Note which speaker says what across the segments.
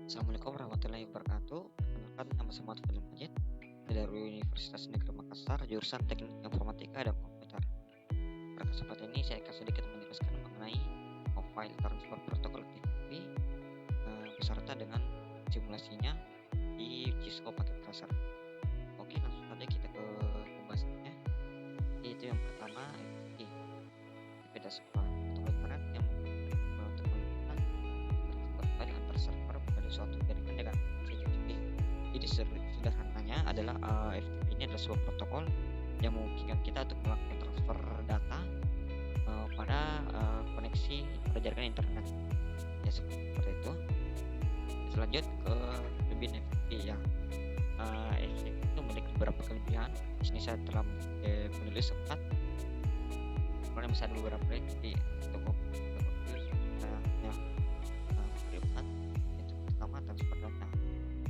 Speaker 1: Assalamualaikum warahmatullahi wabarakatuh. Perkenalkan, nama saya Muhammad Fadil Majid dari Universitas Negeri Makassar, jurusan Teknik Informatika dan Komputer. Pada kesempatan ini saya akan sedikit menjelaskan mengenai Mobile Transfer Protocol TCP beserta dengan simulasinya di Cisco Packet Tracer. Oke, langsung saja kita ke pembahasannya. Yaitu yang pertama, FTP beda sekolah protokol internet yang untuk melakukan transfer file antar server pada suatu jaringan dengan TCP. Jadi sederhananya adalah FTP ini adalah sebuah protokol yang memungkinkan kita untuk melakukan transfer data pada koneksi pada jaringan internet. Ya seperti itu. Selanjut ke kelebihan FTP ya. FTP itu memiliki beberapa kelebihan. Di sini saya telah menulis 4. Kemudian bisa ada beberapa FTP untuk itu pertama transfer data.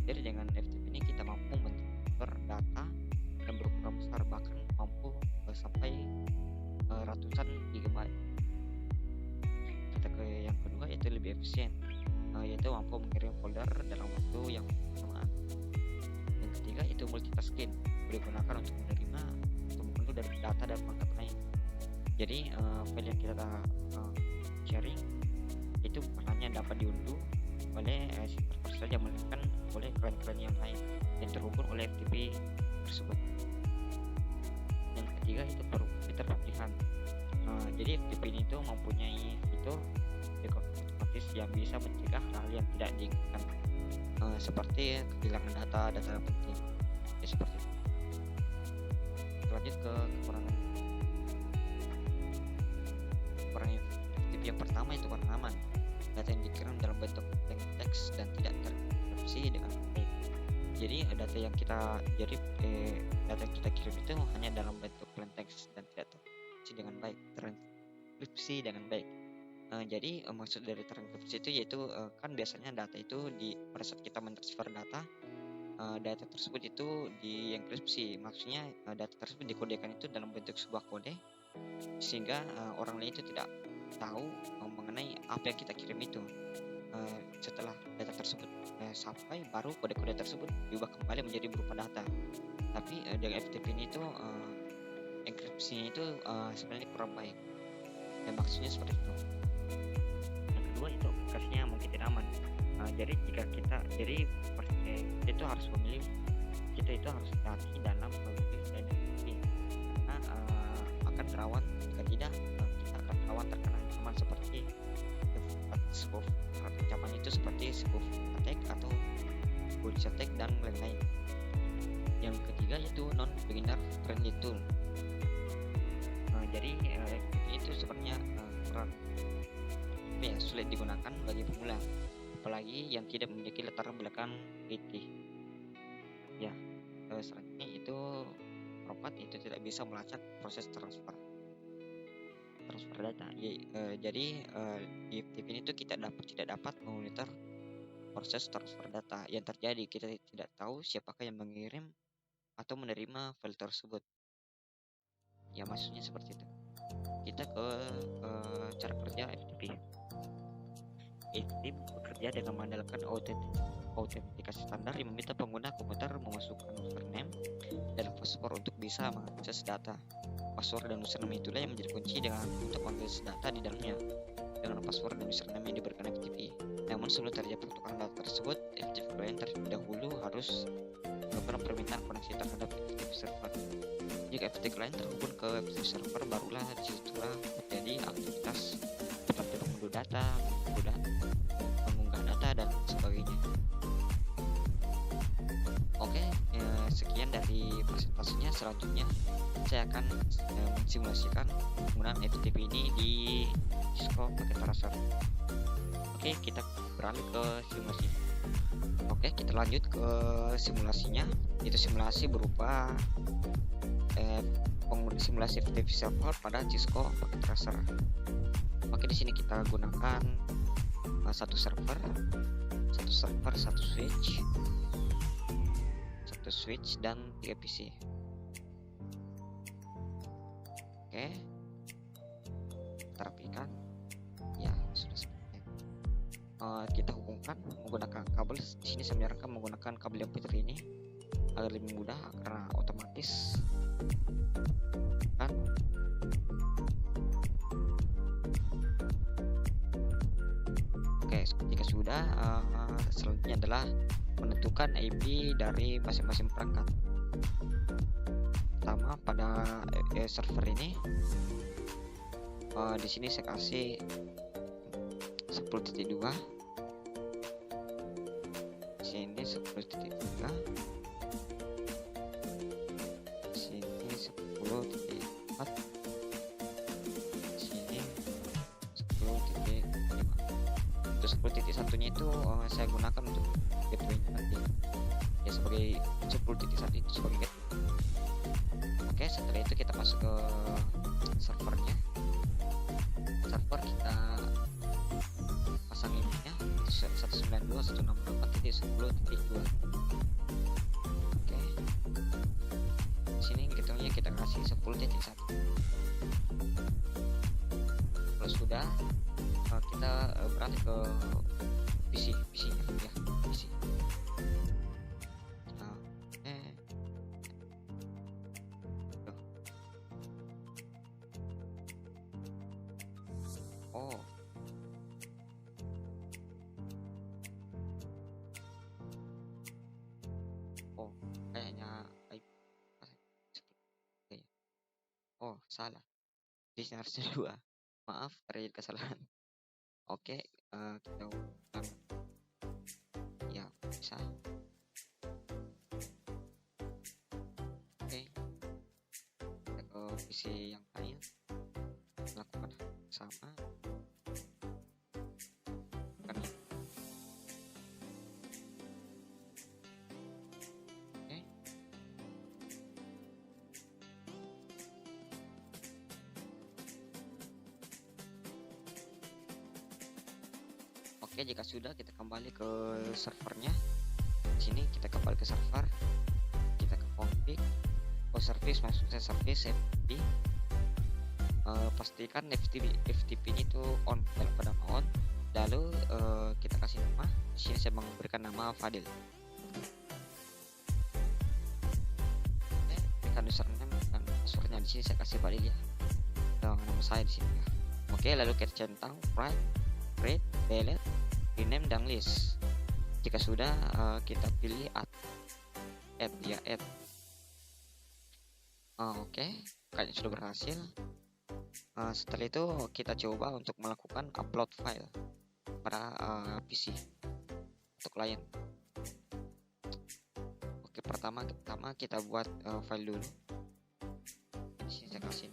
Speaker 1: Jadi dengan FTP ini kita mampu mentransfer data yang berukuran besar, bahkan mampu sampai ratusan gigabyte. Kita ke yang kedua, yaitu lebih efisien, yaitu mampu mengirim folder dalam waktu yang bersamaan. Yang ketiga, itu multitasking, digunakan untuk menerima atau mengunduh dari data dan perangkat lain. Jadi file yang kita sharing itu bukan hanya dapat diunduh oleh server saja, melainkan oleh klien-klien yang lain yang terhubung oleh FTP tersebut. Yang ketiga, itu fitur pilihan. Jadi FTP ini itu mempunyai fitur otomatis yang bisa mencegah hal yang tidak diinginkan, seperti kehilangan data penting. Ya seperti itu. Lanjut ke kekurangan FTP. Yang pertama itu kurang aman. Data yang dikirim dalam bentuk plain text dan tidak terenkripsi dengan baik. Jadi data yang kita kirim itu hanya dalam bentuk plain text dan tidak terenkripsi dengan baik. Jadi maksud dari terenkripsi itu yaitu kan biasanya data itu pada saat kita mentransfer data tersebut itu dienkripsi. Maksudnya data tersebut dikodekan itu dalam bentuk sebuah kode, sehingga orang lain itu tidak tahu mengenai apa yang kita kirim itu. Setelah data tersebut sampai, baru kode-kode tersebut diubah kembali menjadi berupa data. Tapi dengan FTP ini itu enkripsinya itu sebenarnya kurang baik. Dan maksudnya seperti itu. Yang kedua, itu aplikasinya mungkin tidak aman. Jadi itu harus memilih, kita itu harus hati dalam memilih FTP, karena akan rawan, jika tidak kita akan rawan terkena ancaman seperti ancaman itu seperti spoofing attack atau bullish attack dan lain-lain. Yang ketiga, yaitu non beginner friendly tool. Jadi itu sebenarnya kurang sulit digunakan bagi pemula, apalagi yang tidak memiliki latar belakang IT. Ya, selanjutnya itu robot itu tidak bisa melacak proses transfer data. Jadi di FTP ini tuh kita tidak dapat memonitor proses transfer data yang terjadi. Kita tidak tahu siapakah yang mengirim atau menerima file tersebut. Ya, maksudnya seperti itu. Kita ke cara kerja FTP. FTP bekerja dengan mengandalkan autentikasi standar yang meminta pengguna komputer memasukkan username dan password untuk bisa mengakses data. Password dan username itulah yang menjadi kunci untuk mengakses data di dalamnya. Dengan password dan username yang diberikan FTP. Namun sebelum terjadi pertukaran data tersebut, FTP client terlebih dahulu harus melakukan permintaan koneksi terhadap FTP server. Jika FTP client terhubung ke FTP server, barulah disitulah terjadi aktivitas seperti mengunduh data, mengunggah data dan sebagainya. Oke, sekian dari presentasinya. Selanjutnya saya akan mensimulasikan penggunaan FTP ini di Cisco Packet Tracer. Oke, kita beralih ke simulasi. Oke, kita lanjut ke simulasinya. Itu simulasi berupa simulasi FTP server pada Cisco Packet Tracer. Oke, di sini kita gunakan satu server, satu switch dan 3 PC. Oke, kita rapikan. Ya, sudah seperti kita hubungkan menyiarkan menggunakan kabel. Di sini saya menyarankan menggunakan kabel yang putar ini agar lebih mudah, karena otomatis kan. Oke, jika sudah, selanjutnya adalah menentukan IP dari masing-masing perangkat. Pertama pada server ini, di sini saya kasih 10.2, sini 10.3, sini 10.4, sini 10.5. Untuk 10.1-nya itu saya gunakan untuk gateway-nya nanti ya, sebagai 10.1 itu sebagai gateway. Oke, setelah itu kita masuk ke servernya. Server kita pasang IP-nya 192.168.10.2. Oke, di sini gateway-nya kita kasih 10.1. Kalau sudah, kita beralih ke PC-nya ya, PC. Kayaknya salah. Di sini harusnya 2. Maaf, terjadi kesalahan. Oke, kita ulang. Ya, bisa. Oke, kita ke PC yang lain, lakukan sama. Oke, jika sudah, kita kembali ke servernya. Di sini kita kembali ke server, kita ke config, service, maksud saya service FTP. Pastikan FTP itu on, dalam keadaan on. Lalu kita kasih nama. Di sini saya memberikan nama Fadil. Berikan username dan passwordnya. Di sini saya kasih Fadil ya, nama saya di sini ya. Oke, lalu kita centang write, read, delete, rename, dan list. Jika sudah, kita pilih add ya, add. Oke, kayaknya sudah berhasil. Setelah itu kita coba untuk melakukan upload file pada PC untuk klien. Oke, pertama kita buat file dulu. Di sini saya kasih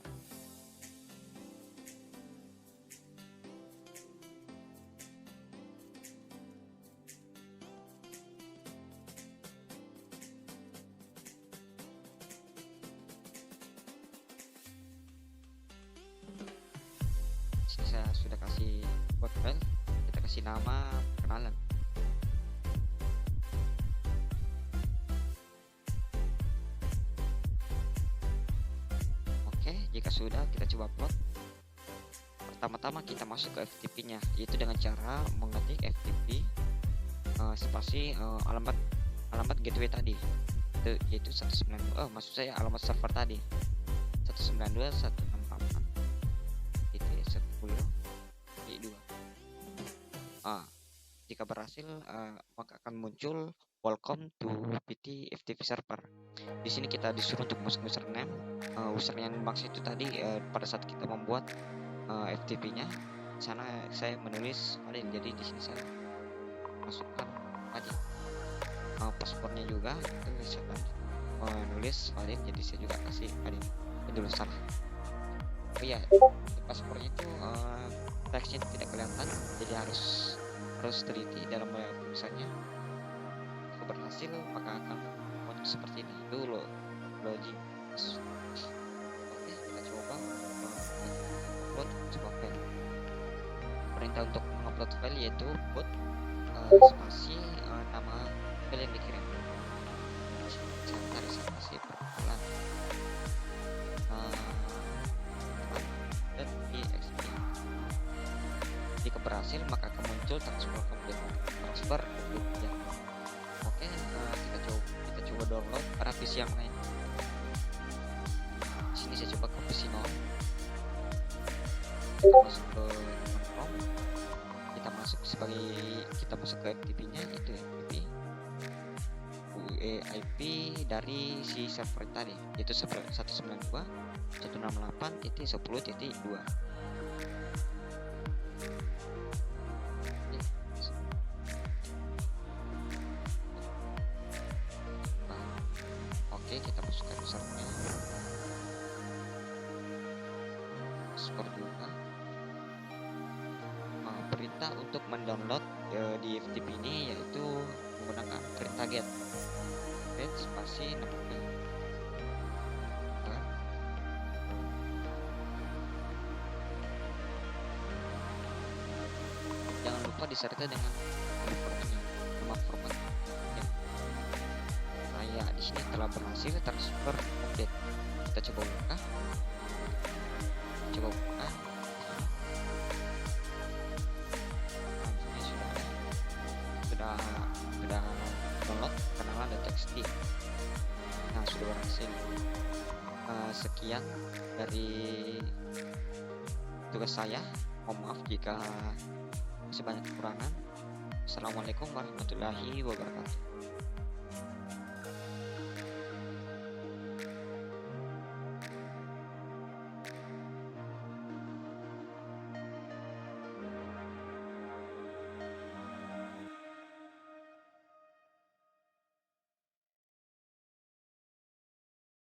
Speaker 1: saya sudah kasih buat file, kita kasih nama perkenalan. Oke, jika sudah, kita coba plot. Pertama-tama kita masuk ke FTP-nya, yaitu dengan cara mengetik FTP spasi alamat gateway tadi, yaitu 192. Maksud saya alamat server tadi 192.168.10.2. Jika berhasil, maka akan muncul welcome to PT FTP server. Di sini kita disuruh untuk masuk username. Username yang maksud itu tadi pada saat kita membuat FTP-nya. Sana saya menulis Fadil, jadi di sini saya masukkan tadi passwordnya juga. Saya menulis Fadil, jadi saya juga kasih Fadil. Dulu salah. Oh iya, passwordnya itu teksnya tidak kelihatan, jadi harus teliti dalam tulisannya. Jika berhasil, maka akan muncul seperti ini. Dulu login. Oke, kita coba upload sebuah file. Perintah untuk mengupload file yaitu put spasi nama file yang dikirim. Saya kasih perkenalan dan txt. Jika berhasil, maka akan muncul transfer complete. download pada PC yang lain. Di sini saya coba ke PC 0. Kita masuk ke Chrome. Kita masuk ke FTP-nya, itu FTP IP dari si server tadi, yaitu server 192.168.10.2. Oke, kita masukkan servernya, password juga. Perintah untuk mendownload di FTP ini yaitu menggunakan perintah get spasi 6. Jangan lupa disertai dengan nama formatnya. Saya di sini telah berhasil transfer update. Kita coba buka. Sudah download kenalan.txt. Nah, sudah berhasil. Sekian dari tugas saya. Mohon maaf jika masih banyak kekurangan. Assalamualaikum warahmatullahi wabarakatuh.